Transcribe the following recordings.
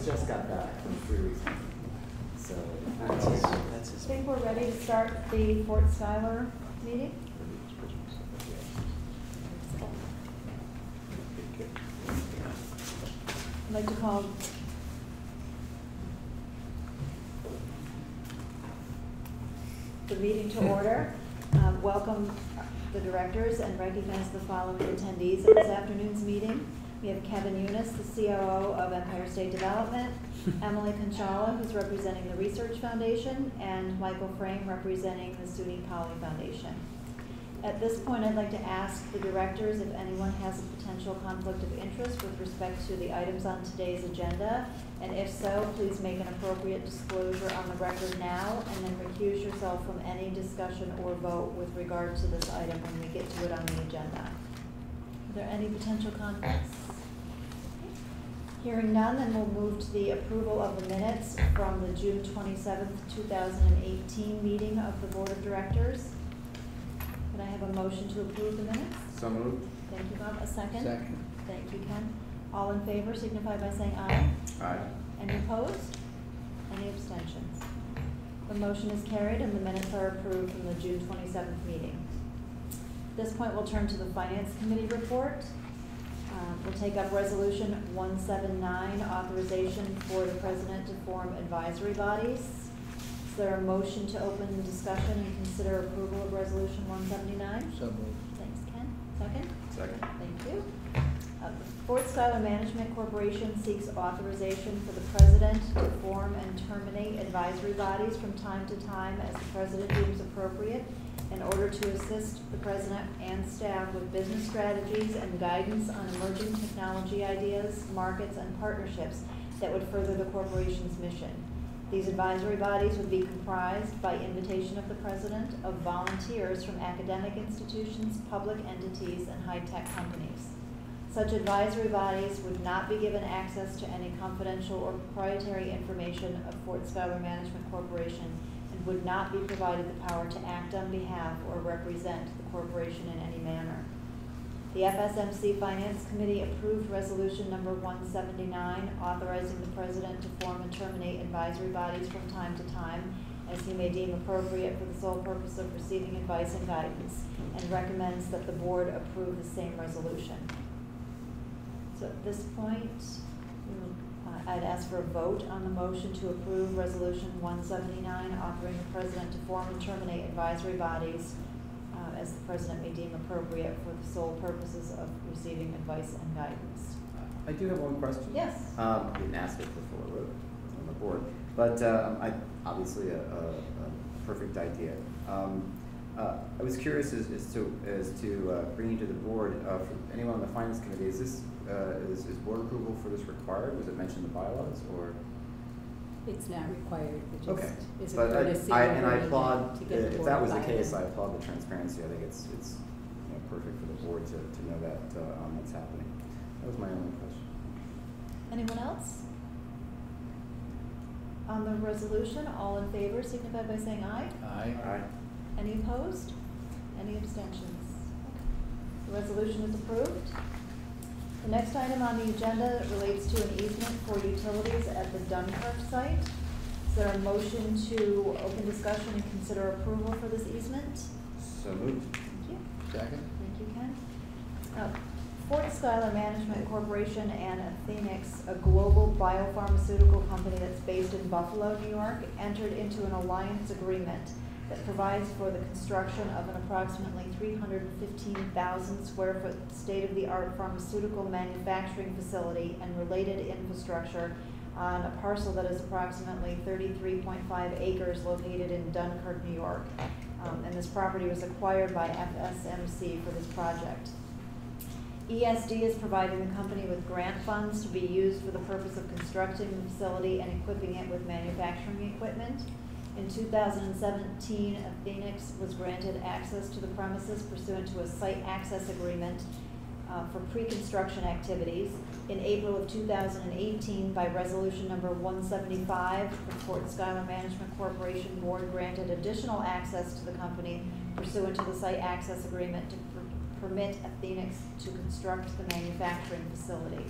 just got back from 3 weeks. So I think we're ready to start the Fort Schuyler meeting. I'd like to call the meeting to order. Welcome the directors and recognize the following attendees at this afternoon's meeting. We have Kevin Eunice, the COO of Empire State Development, Emily Conchala, who's representing the Research Foundation, and Michael Frame, representing the SUNY Poly Foundation. At this point, I'd like to ask the directors if anyone has a potential conflict of interest with respect to the items on today's agenda, and if so, please make an appropriate disclosure on the record now, and then recuse yourself from any discussion or vote with regard to this item when we get to it on the agenda. Are there any potential conflicts? Hearing none, then we'll move to the approval of the minutes from the June 27th, 2018 meeting of the Board of Directors. Can I have a motion to approve the minutes? So moved. Thank you, Bob. A second? Second. Thank you, Ken. All in favor signify by saying aye. Aye. Any opposed? Any abstentions? The motion is carried and the minutes are approved from the June 27th meeting. At this point, we'll turn to the Finance Committee report. We'll take up Resolution 179, authorization for the President to form advisory bodies. Is there a motion to open discussion and consider approval of Resolution 179? So moved. Thanks, Ken. Second? Second. Thank you. Fort Schuyler Management Corporation seeks authorization for the President to form and terminate advisory bodies from time to time as the President deems appropriate in order to assist the President and staff with business strategies and guidance on emerging technology ideas, markets, and partnerships that would further the corporation's mission. These advisory bodies would be comprised, by invitation of the President, of volunteers from academic institutions, public entities, and high-tech companies. Such advisory bodies would not be given access to any confidential or proprietary information of Fort Schuyler Management Corporation and would not be provided the power to act on behalf or represent the corporation in any manner. The FSMC Finance Committee approved Resolution number 179, authorizing the President to form and terminate advisory bodies from time to time as he may deem appropriate for the sole purpose of receiving advice and guidance, and recommends that the Board approve the same resolution. So at this point, I'd ask for a vote on the motion to approve Resolution 179, authorizing the President to form and terminate advisory bodies as the President may deem appropriate for the sole purposes of receiving advice and guidance. I do have one question. Yes. I didn't ask it before I wrote on the board, but obviously a perfect idea. I was curious as to bringing to the board for anyone on the Finance Committee. Is this is board approval for this required? Was it mentioned in the bylaws or? It's not required. It just Okay, is a but courtesy I to applaud get the if board that was the buy-in. case. I applaud the transparency. I think it's perfect for the board to know that that's happening. That was my only question. Anyone else? On the resolution, all in favor signify by saying aye. Aye. Aye. Any opposed? Any abstentions? Okay. The resolution is approved. The next item on the agenda relates to an easement for utilities at the Dunkirk site. Is there a motion to open discussion and consider approval for this easement? So moved. Thank you. Second. Thank you, Ken. Fort Schuyler Management Corporation and Phoenix, a global biopharmaceutical company that's based in Buffalo, New York, entered into an alliance agreement that provides for the construction of an approximately 315,000 square foot state-of-the-art pharmaceutical manufacturing facility and related infrastructure on a parcel that is approximately 33.5 acres located in Dunkirk, New York. And this property was acquired by FSMC for this project. ESD is providing the company with grant funds to be used for the purpose of constructing the facility and equipping it with manufacturing equipment. In 2017, Phoenix was granted access to the premises pursuant to a site access agreement for pre-construction activities. In April of 2018, by resolution number 175, the Fort Schuyler Management Corporation Board granted additional access to the company pursuant to the site access agreement to permit Phoenix to construct the manufacturing facility.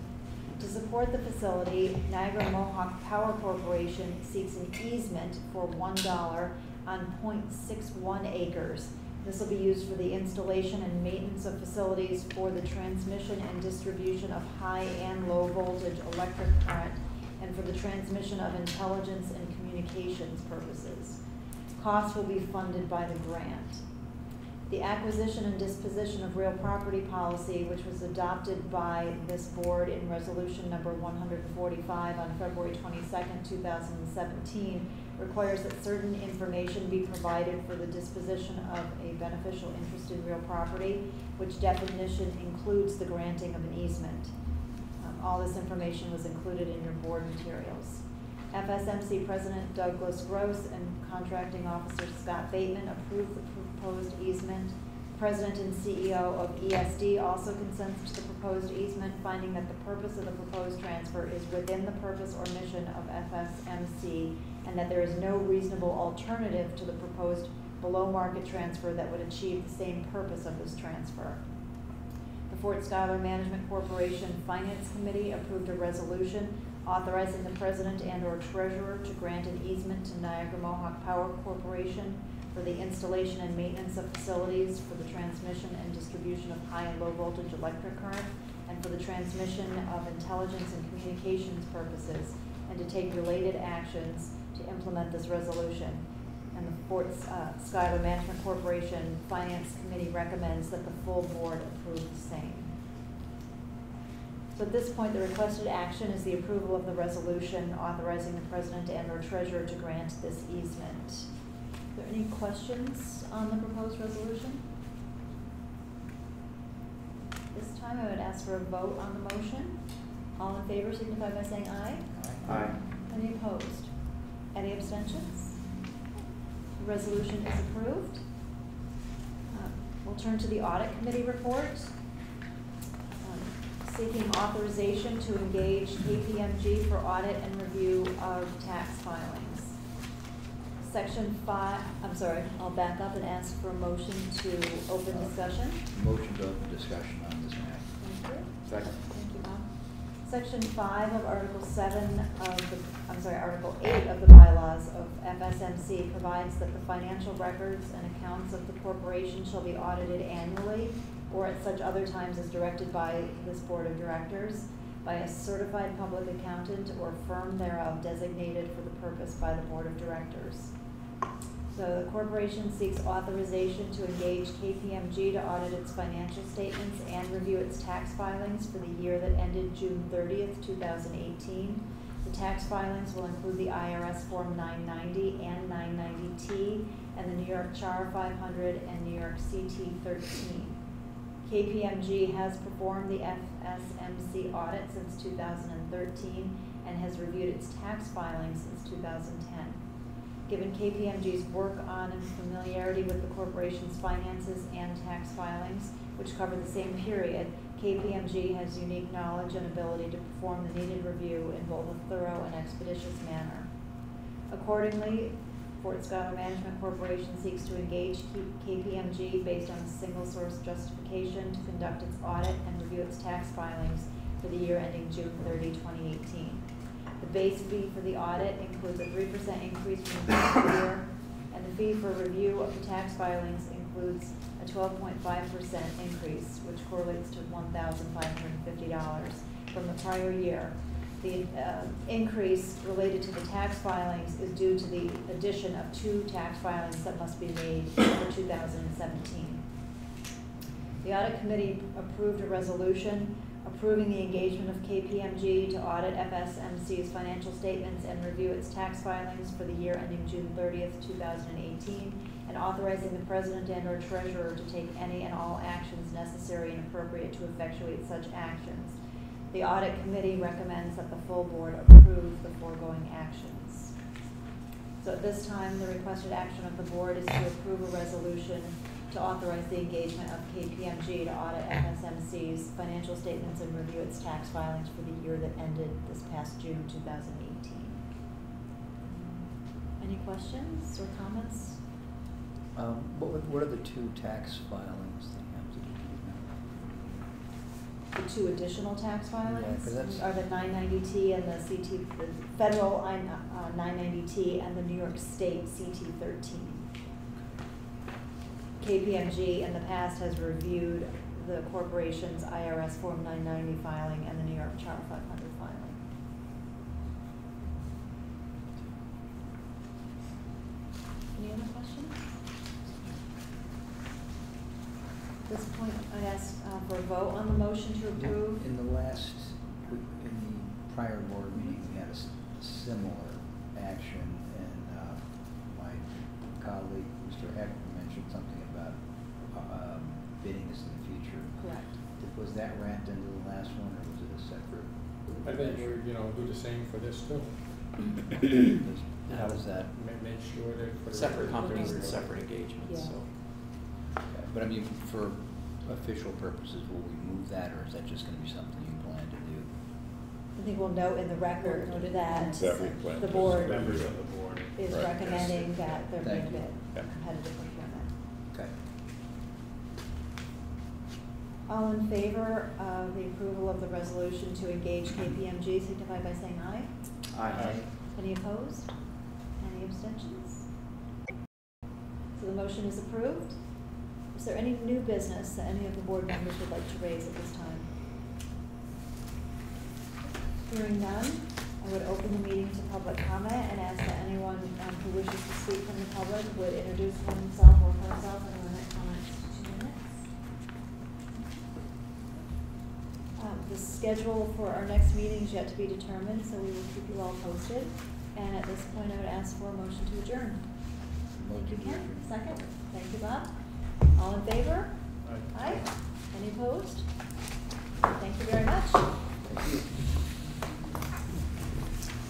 To support the facility, Niagara Mohawk Power Corporation seeks an easement for $1 on .61 acres. This will be used for the installation and maintenance of facilities for the transmission and distribution of high and low voltage electric current and for the transmission of intelligence and communications purposes. Costs will be funded by the grant. The acquisition and disposition of real property policy, which was adopted by this board in resolution number 145 on February 22nd, 2017, requires that certain information be provided for the disposition of a beneficial interest in real property, which definition includes the granting of an easement. All this information was included in your board materials. FSMC President Douglas Gross and Contracting Officer Scott Bateman approved the proposed easement. President and CEO of ESD also consents to the proposed easement, finding that the purpose of the proposed transfer is within the purpose or mission of FSMC and that there is no reasonable alternative to the proposed below-market transfer that would achieve the same purpose of this transfer. The Fort Schuyler Management Corporation Finance Committee approved a resolution authorizing the president and/or treasurer to grant an easement to Niagara Mohawk Power Corporation for the installation and maintenance of facilities for the transmission and distribution of high and low voltage electric current and for the transmission of intelligence and communications purposes, and to take related actions to implement this resolution. And the Fort Schuyler Management Corporation Finance Committee recommends that the full board approve the same. So at this point, the requested action is the approval of the resolution authorizing the president and/or treasurer to grant this easement. Are there any questions on the proposed resolution? This time, I would ask for a vote on the motion. All in favor signify by saying aye. Aye. Any opposed? Any abstentions? The resolution is approved. We'll turn to the audit committee report. Seeking authorization to engage KPMG for audit and review of tax filings. Section 5, I'll back up and ask for a motion to open discussion. Motion to open discussion on this matter. Thank you. Second. Thank you, Bob. Section 5 of Article 8 of the bylaws of FSMC provides that the financial records and accounts of the corporation shall be audited annually or at such other times as directed by this board of directors by a certified public accountant or firm thereof designated for the purpose by the board of directors. So the corporation seeks authorization to engage KPMG to audit its financial statements and review its tax filings for the year that ended June 30th, 2018. The tax filings will include the IRS Form 990 and 990T and the New York Char 500 and New York CT 13. KPMG has performed the FSMC audit since 2013 and has reviewed its tax filings since 2010. Given KPMG's work on and familiarity with the corporation's finances and tax filings, which cover the same period, KPMG has unique knowledge and ability to perform the needed review in both a thorough and expeditious manner. Accordingly, Fort Schuyler Management Corporation seeks to engage KPMG based on a single source justification to conduct its audit and review its tax filings for the year ending June 30, 2018. The base fee for the audit includes a 3% increase from the previous year, and the fee for review of the tax filings includes a 12.5% increase, which correlates to $1,550 from the prior year. The increase related to the tax filings is due to the addition of 2 tax filings that must be made for 2017. The audit committee approved a resolution approving the engagement of KPMG to audit FSMC's financial statements and review its tax filings for the year ending June 30th, 2018, and authorizing the president and/or treasurer to take any and all actions necessary and appropriate to effectuate such actions. The audit committee recommends that the full board approve the foregoing actions. So at this time, the requested action of the board is to approve a resolution to authorize the engagement of KPMG to audit FSMC's financial statements and review its tax filings for the year that ended this past June 2018. Any questions or comments? What are the 2 tax filings that you have to do? the two additional tax filings. Yeah, 'cause that's- Are the 990T and the CT, the federal 990T and the New York State CT13. KPMG in the past has reviewed the corporation's IRS Form 990 filing and the New York Chart 500 filing. Any other questions? At this point, I'd ask for a vote on the motion to approve. In the prior board meeting, we had a similar action, and my colleague, Mr. Heck, mentioned something about bidding this in the future. Correct. Was that wrapped into the last one, or was it a separate? I think we're, do the same for this too. How does that? Make sure that. for the- Separate companies and separate engagements, Yeah. so. Okay, but I mean, for official purposes, will we move that, or is that just gonna be something you plan to do? I think we'll note in the record that That we plan the to- board Members of the board. is Right. recommending that there be a Thank you. bid, Yeah. competitive procurement. Okay. All in favor of the approval of the resolution to engage KPMG, signify by saying aye. Aye. Any opposed? Any abstentions? So the motion is approved. Is there any new business that any of the board members would like to raise at this time? Hearing none, I would open the meeting to public comment and ask that anyone who wishes to speak from the public would introduce himself or herself and limit comments to 2 minutes. The schedule for our next meeting is yet to be determined, so we will keep you all posted. And at this point, I would ask for a motion to adjourn. Thank you, Ken. Second. Thank you, Bob. All in favor? Aye. Aye. Any opposed? Thank you very much. Thank you.